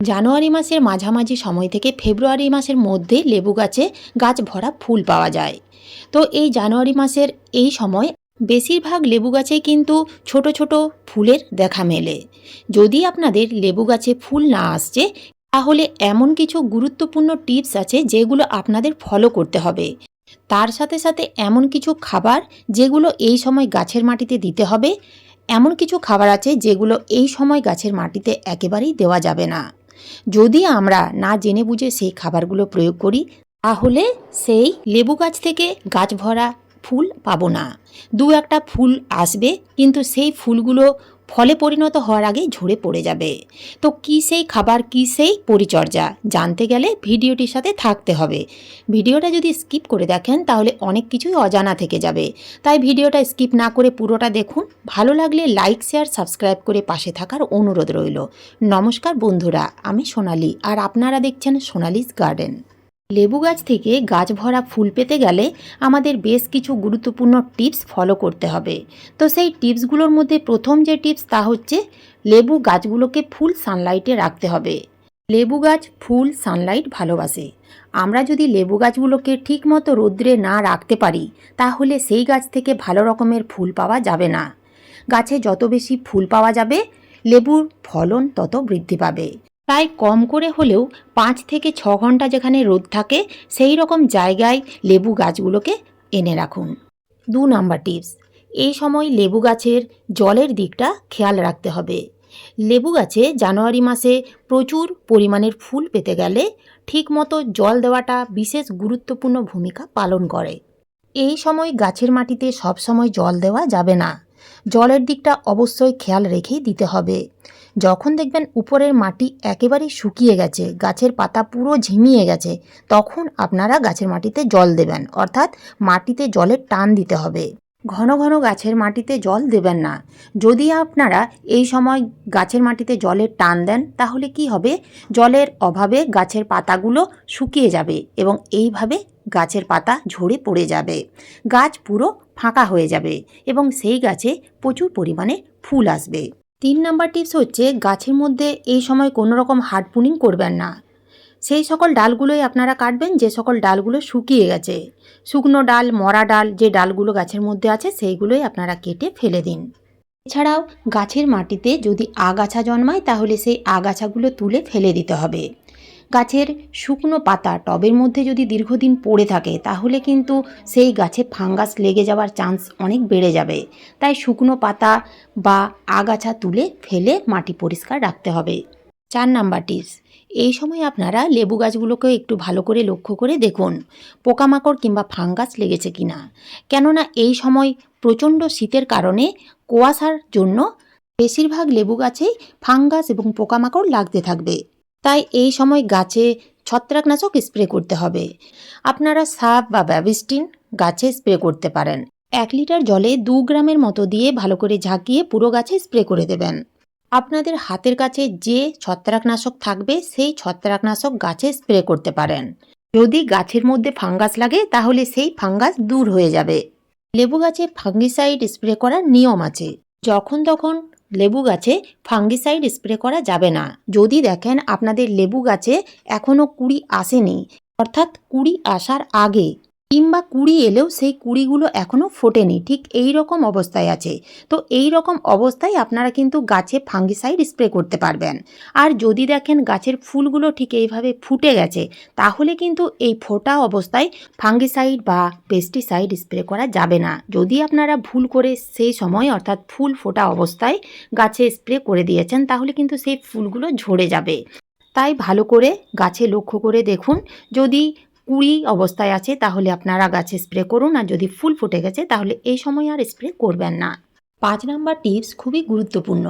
জানুয়ারি মাসের মাঝামাঝি সময় থেকে ফেব্রুয়ারি মাসের মধ্যে লেবু গাছে গাছ ভরা ফুল পাওয়া যায়। তো এই জানুয়ারি মাসের এই সময় বেশিরভাগ লেবু গাছেই কিন্তু ছোট ছোট ফুলের দেখা মেলে। যদি আপনাদের লেবু গাছে ফুল না আসছে, তাহলে এমন কিছু গুরুত্বপূর্ণ টিপস আছে যেগুলো আপনাদের ফলো করতে হবে। তার সাথে সাথে এমন কিছু খাবার যেগুলো এই সময় গাছের মাটিতে দিতে হবে। এমন কিছু খাবার আছে যেগুলো এই সময় গাছের মাটিতে একেবারেই দেওয়া যাবে না। যদি আমরা না জেনে বুঝে সেই খাবারগুলো প্রয়োগ করি, তাহলে সেই লেবু গাছ থেকে গাছ ভরা ফুল পাবো না। দু একটা ফুল আসবে, কিন্তু সেই ফুলগুলো ফলে পরিণত হওয়ার আগেই ঝরে পড়ে যাবে। তো কী সেই খাবার, কী সেই পরিচর্যা জানতে গেলে ভিডিওটির সাথে থাকতে হবে। ভিডিওটা যদি স্কিপ করে দেখেন তাহলে অনেক কিছুই অজানা থেকে যাবে। তাই ভিডিওটা স্কিপ না করে পুরোটা দেখুন। ভালো লাগলে লাইক, শেয়ার, সাবস্ক্রাইব করে পাশে থাকার অনুরোধ রইল। নমস্কার বন্ধুরা, আমি সোনালি আর আপনারা দেখছেন সোনালিস গার্ডেন। লেবু গাছ থেকে গাছ ভরা ফুল পেতে গেলে আমাদের বেশ কিছু গুরুত্বপূর্ণ টিপস ফলো করতে হবে। তো সেই টিপসগুলোর মধ্যে প্রথম যে টিপস তা হচ্ছে লেবু গাছগুলোকে ফুল সানলাইটে রাখতে হবে। লেবু গাছ ফুল সানলাইট ভালোবাসে। আমরা যদি লেবু গাছগুলোকে ঠিকমতো রৌদ্রে না রাখতে পারি, তাহলে সেই গাছ থেকে ভালো রকমের ফুল পাওয়া যাবে না। গাছে যত বেশি ফুল পাওয়া যাবে, লেবুর ফলন তত বৃদ্ধি পাবে। তাই কম করে হলেও 5 থেকে 6 ঘন্টা যেখানে রোদ থাকে সেই রকম জায়গায় লেবু গাছগুলোকে এনে রাখুন। 2 নাম্বার টিপস, এই সময় লেবু গাছের জলের দিকটা খেয়াল রাখতে হবে। লেবু গাছে জানুয়ারি মাসে প্রচুর পরিমাণের ফুল পেতে গেলে ঠিকমতো জল দেওয়াটা বিশেষ গুরুত্বপূর্ণ ভূমিকা পালন করে। এই সময় গাছের মাটিতে সব সময় জল দেওয়া যাবে না। জলের দিকটা অবশ্যই খেয়াল রেখেই দিতে হবে। যখন দেখবেন উপরের মাটি একেবারেই শুকিয়ে গেছে, গাছের পাতা পুরো ঝিমিয়ে গেছে, তখন আপনারা গাছের মাটিতে জল দেবেন, অর্থাৎ মাটিতে জলের টান দিতে হবে। ঘন ঘন গাছের মাটিতে জল দেবেন না। যদি আপনারা এই সময় গাছের মাটিতে জলের টান দেন, তাহলে কি হবে, জলের অভাবে গাছের পাতাগুলো শুকিয়ে যাবে এবং এইভাবে গাছের পাতা ঝরে পড়ে যাবে। গাছ পুরো ফাঁকা হয়ে যাবে এবং সেই গাছে প্রচুর পরিমাণে ফুল আসবে। 3 নাম্বার টিপস হচ্ছে গাছের মধ্যে এই সময় কোনো রকম হার্ড প্রুনিং করবেন না। সেই সকল ডালগুলোই আপনারা কাটবেন যে সকল ডালগুলো শুকিয়ে গেছে। শুকনো ডাল, মরা ডাল, যে ডালগুলো গাছের মধ্যে আছে সেইগুলোই আপনারা কেটে ফেলে দিন। এছাড়াও গাছের মাটিতে যদি আগাছা জন্মায়, তাহলে সেই আগাছাগুলো তুলে ফেলে দিতে হবে। গাছের শুকনো পাতা টবের মধ্যে যদি দীর্ঘদিন পড়ে থাকে, তাহলে কিন্তু সেই গাছে ফাঙ্গাস লেগে যাওয়ার চান্স অনেক বেড়ে যাবে। তাই শুকনো পাতা বা আগাছা তুলে ফেলে মাটি পরিষ্কার রাখতে হবে। 4 নাম্বার টিপস, এই সময় আপনারা লেবু গাছগুলোকে একটু ভালো করে লক্ষ্য করে দেখুন পোকামাকড় কিংবা ফাঙ্গাস লেগেছে কিনা। কেননা এই সময় প্রচণ্ড শীতের কারণে কুয়াশার জন্য বেশিরভাগ লেবু গাছেই ফাঙ্গাস এবং পোকামাকড় লাগতে থাকবে। তাই এই সময় গাছে ছত্রাকনাশক স্প্রে করতে হবে। আপনারা সাপ বা ব্যাবিস্টিন গাছে স্প্রে করতে পারেন। 1 লিটার জলে 2 গ্রামের মতো দিয়ে ভালো করে ঝাঁকিয়ে পুরো গাছে স্প্রে করে দেবেন। আপনাদের হাতের কাছে যে ছত্রাকনাশক থাকবে সেই ছত্রাকনাশক গাছে স্প্রে করতে পারেন। যদি গাছের মধ্যে ফাঙ্গাস লাগে, তাহলে সেই ফাঙ্গাস দূর হয়ে যাবে। লেবু গাছে ফাঙ্গিসাইড স্প্রে করার নিয়ম আছে। যখন তখন লেবু গাছে ফাঙ্গিসাইড স্প্রে করা যাবে না। যদি দেখেন আপনাদের লেবু গাছে এখনও কুঁড়ি আসেনি, অর্থাৎ কুঁড়ি আসার আগে, কিংবা কুঁড়ি এলেও সেই কুঁড়িগুলো এখনও ফোটেনি, ঠিক এই রকম অবস্থায় আছে, তো এই রকম অবস্থায় আপনারা কিন্তু গাছে ফাঙ্গিসাইড স্প্রে করতে পারবেন। আর যদি দেখেন গাছের ফুলগুলো ঠিক এইভাবে ফুটে গেছে, তাহলে কিন্তু এই ফোটা অবস্থায় ফাঙ্গিসাইড বা পেস্টিসাইড স্প্রে করা যাবে না। যদি আপনারা ভুল করে সেই সময়, অর্থাৎ ফুল ফোটা অবস্থায় গাছে স্প্রে করে দিয়েছেন, তাহলে কিন্তু সেই ফুলগুলো ঝরে যাবে। তাই ভালো করে গাছে লক্ষ্য করে দেখুন। যদি কুঁড়ি অবস্থায় আছে তাহলে আপনারা গাছে স্প্রে করুন, আর যদি ফুল ফুটে গেছে তাহলে এই সময় আর স্প্রে করবেন না। 5 নাম্বার টিপস খুবই গুরুত্বপূর্ণ,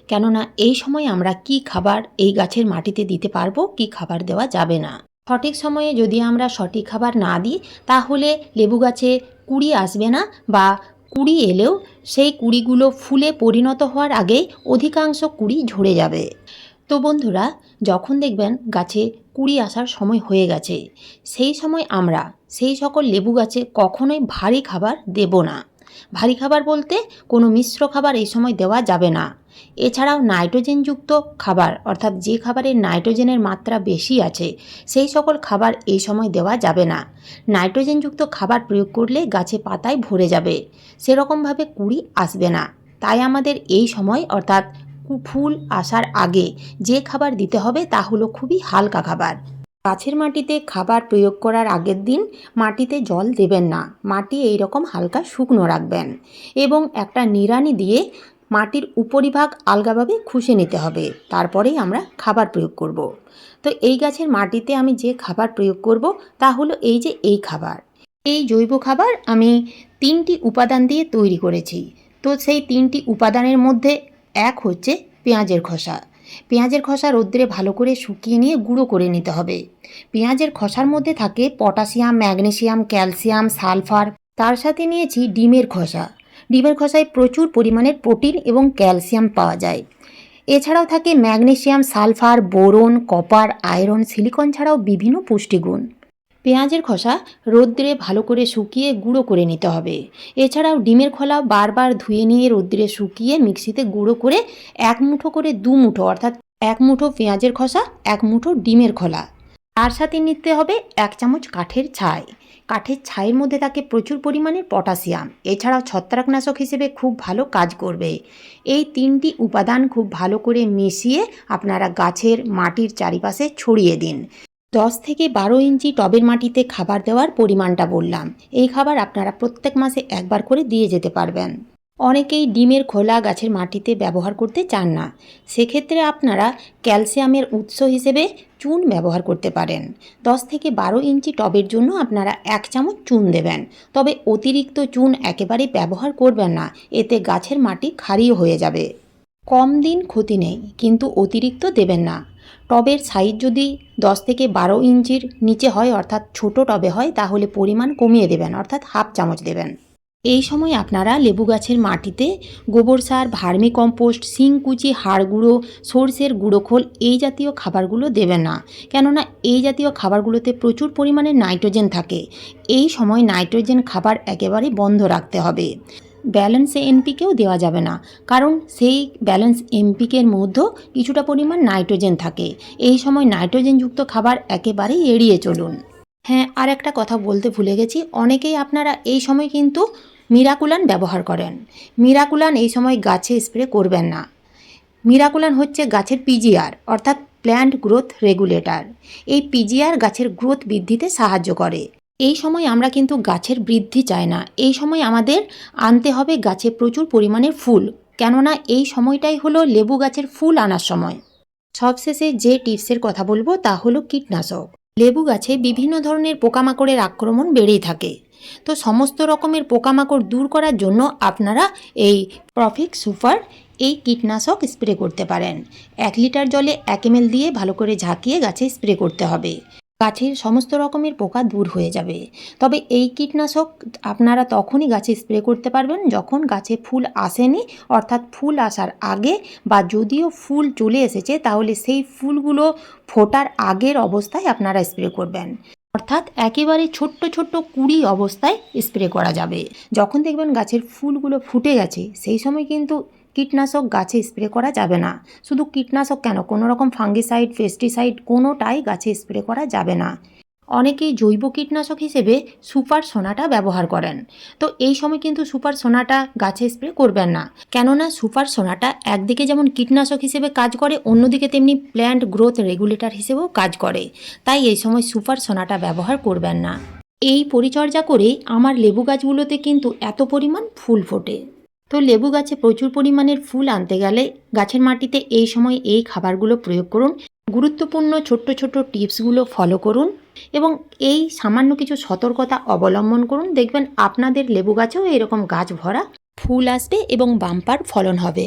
কেননা এই সময় আমরা কি খাবার এই গাছের মাটিতে দিতে পারবো, কি খাবার দেওয়া যাবে না। সঠিক সময়ে যদি আমরা সঠিক খাবার না দিই, তাহলে লেবু গাছে কুঁড়ি আসবে না, বা কুঁড়ি এলেও সেই কুঁড়িগুলো ফুলে পরিণত হওয়ার আগেই অধিকাংশ কুঁড়ি ঝরে যাবে। তো বন্ধুরা, যখন দেখবেন গাছে কুঁড়ি আসার সময় হয়ে গেছে, সেই সময় আমরা সেই সকল লেবু গাছে কখনোই ভারী খাবার দেব না। ভারী খাবার বলতে কোনো মিশ্র খাবার এই সময় দেওয়া যাবে না। এছাড়াও নাইট্রোজেনযুক্ত খাবার অর্থাৎ যে খাবারের নাইট্রোজেনের মাত্রা বেশি আছে সেই সকল খাবার এই সময় দেওয়া যাবে না। নাইট্রোজেনযুক্ত খাবার প্রয়োগ করলে গাছে পাতায় ভরে যাবে, সেরকমভাবে কুঁড়ি আসবে না। তাই আমাদের এই সময় অর্থাৎ ফুল আসার আগে যে খাবার দিতে হবে তা হলো খুবই হালকা খাবার। গাছের মাটিতে খাবার প্রয়োগ করার আগের দিন মাটিতে জল দেবেন না, মাটি এইরকম হালকা শুকনো রাখবেন এবং একটা নিড়ানি দিয়ে মাটির উপরিভাগ আলগাভাবে খুশে নিতে হবে, তারপরেই আমরা খাবার প্রয়োগ করব। তো এই গাছের মাটিতে আমি যে খাবার প্রয়োগ করব তা হলো এই খাবার। এই জৈব খাবার আমি 3টি উপাদান দিয়ে তৈরি করেছি। তো সেই 3টি উপাদানের মধ্যে এক হচ্ছে পেঁয়াজের খোসা। পেঁয়াজের খোসা রোদ্রে ভালো করে শুকিয়ে নিয়ে গুঁড়ো করে নিতে হবে। পেঁয়াজের খোসার মধ্যে থাকে পটাশিয়াম, ম্যাগনেসিয়াম, ক্যালসিয়াম, সালফার। তার সাথে নিয়েছি ডিমের খোসা। ডিমের খোসায় প্রচুর পরিমাণের প্রোটিন এবং ক্যালসিয়াম পাওয়া যায়। এছাড়াও থাকে magnesium, sulphur, boron, copper, iron, silicon ছাড়াও বিভিন্ন পুষ্টিগুণ। পেঁয়াজের খোসা রোদ্রে ভালো করে শুকিয়ে গুঁড়ো করে নিতে হবে। এছাড়াও ডিমের খোলা বারবার ধুয়ে নিয়ে রোদ্রে শুকিয়ে মিক্সিতে গুঁড়ো করে 1 মুঠো করে 2 মুঠো অর্থাৎ 1 মুঠো পেঁয়াজের খোসা 1 মুঠো ডিমের খোলা। তার সাথে নিতে হবে 1 চামচ কাঠের ছাই। কাঠের ছাইয়ের মধ্যে থাকে প্রচুর পরিমাণের পটাশিয়াম, এছাড়াও ছত্রাকনাশক হিসেবে খুব ভালো কাজ করবে। এই 3টি উপাদান খুব ভালো করে মিশিয়ে আপনারা গাছের মাটির চারিপাশে ছড়িয়ে দিন। 10 থেকে 12 ইঞ্চি টবের মাটিতে খাবার দেওয়ার পরিমাণটা বললাম। এই খাবার আপনারা প্রত্যেক মাসে একবার করে দিয়ে যেতে পারবেন। অনেকেই ডিমের খোলা গাছের মাটিতে ব্যবহার করতে চান না, সেক্ষেত্রে আপনারা ক্যালসিয়ামের উৎস হিসেবে চুন ব্যবহার করতে পারেন। 10 থেকে 12 ইঞ্চি টবের জন্য আপনারা 1 চামচ চুন দেবেন, তবে অতিরিক্ত চুন একেবারেই ব্যবহার করবেন না, এতে গাছের মাটি ক্ষারীয় হয়ে যাবে। কম দিন ক্ষতি নেই, কিন্তু অতিরিক্ত দেবেন না। টবের সাইজ যদি 10 থেকে 12 ইঞ্চির নিচে হয় অর্থাৎ ছোট টবে হয় তাহলে পরিমাণ কমিয়ে দেবেন অর্থাৎ হাফ চামচ দেবেন। এই সময় আপনারা লেবু গাছের মাটিতে গোবর সার, ভার্মি কম্পোস্ট, শিংকুচি, হাড় গুঁড়ো, সর্ষের গুঁড়ো খোল এই জাতীয় খাবারগুলো দেবেন না, কেননা এই জাতীয় খাবারগুলোতে প্রচুর পরিমাণে নাইট্রোজেন থাকে। এই সময় নাইট্রোজেন খাবার একেবারেই বন্ধ রাখতে হবে। ব্যালেন্স এনপিকেও দেওয়া যাবে না, কারণ সেই ব্যালেন্স এনপিকের মধ্যেও কিছুটা পরিমাণ নাইট্রোজেন থাকে। এই সময় নাইট্রোজেনযুক্ত খাবার একেবারেই এড়িয়ে চলুন। হ্যাঁ, আর একটা কথা বলতে ভুলে গেছি, অনেকেই আপনারা এই সময় কিন্তু মিরাকুলান ব্যবহার করেন। মিরাকুলান এই সময় গাছে স্প্রে করবেন না। মিরাকুলান হচ্ছে গাছের পিজিআর অর্থাৎ প্ল্যান্ট গ্রোথ রেগুলেটর। এই পিজিআর গাছের গ্রোথ বৃদ্ধিতে সাহায্য করে। এই সময় আমরা কিন্তু গাছের বৃদ্ধি চাই না, এই সময় আমাদের আনতে হবে গাছে প্রচুর পরিমাণের ফুল, কেননা এই সময়টাই হলো লেবু গাছের ফুল আনার সময়। সবশেষে যে টিপসের কথা বলবো তা হলো কীটনাশক। লেবু গাছে বিভিন্ন ধরনের পোকামাকড়ের আক্রমণ বেড়েই থাকে। তো সমস্ত রকমের পোকামাকড় দূর করার জন্য আপনারা এই প্রফিক সুপার এই কীটনাশক স্প্রে করতে পারেন। 1 লিটার জলে 1 ml দিয়ে ভালো করে ঝাঁকিয়ে গাছে স্প্রে করতে হবে, গাছের সমস্ত রকমের পোকা দূর হয়ে যাবে। তবে এই কীটনাশক আপনারা তখনই গাছে স্প্রে করতে পারবেন যখন গাছে ফুল আসেনি, অর্থাৎ ফুল আসার আগে, বা যদিও ফুল চলে এসেছে তাহলে সেই ফুলগুলো ফোটার আগের অবস্থায় আপনারা স্প্রে করবেন। অর্থাৎ একেবারে ছোট্ট ছোট্ট কুঁড়ি অবস্থায় স্প্রে করা যাবে। যখন দেখবেন গাছের ফুলগুলো ফুটে গেছে সেই সময় কিন্তু কীটনাশক গাছে স্প্রে করা যাবে না। শুধু কীটনাশক কেন, কোনো রকম ফাঙ্গিসাইড, পেস্টিসাইড কোনোটাই গাছে স্প্রে করা যাবে না। অনেকেই জৈব কীটনাশক হিসেবে সুপার সোনাটা ব্যবহার করেন। তো এই সময় কিন্তু সুপার সোনাটা গাছে স্প্রে করবেন না, কেননা সুপার সোনাটা একদিকে যেমন কীটনাশক হিসেবে কাজ করে, অন্যদিকে তেমনি প্ল্যান্ট গ্রোথ রেগুলেটর হিসেবেও কাজ করে। তাই এই সময় সুপার সোনাটা ব্যবহার করবেন না। এই পরিচর্যা করে আমার লেবু গাছগুলোতে কিন্তু এত পরিমাণ ফুল ফোটে। তো লেবু গাছে প্রচুর পরিমাণের ফুল আনতে গেলে গাছের মাটিতে এই সময় এই খাবারগুলো প্রয়োগ করুন। গুরুত্বপূর্ণ ছোট্ট ছোট্ট টিপসগুলো ফলো করুন এবং এই সামান্য কিছু সতর্কতা অবলম্বন করুন, দেখবেন আপনাদের লেবু গাছেও এরকম গাছ ভরা ফুল আসবে এবং বাম্পার ফলন হবে।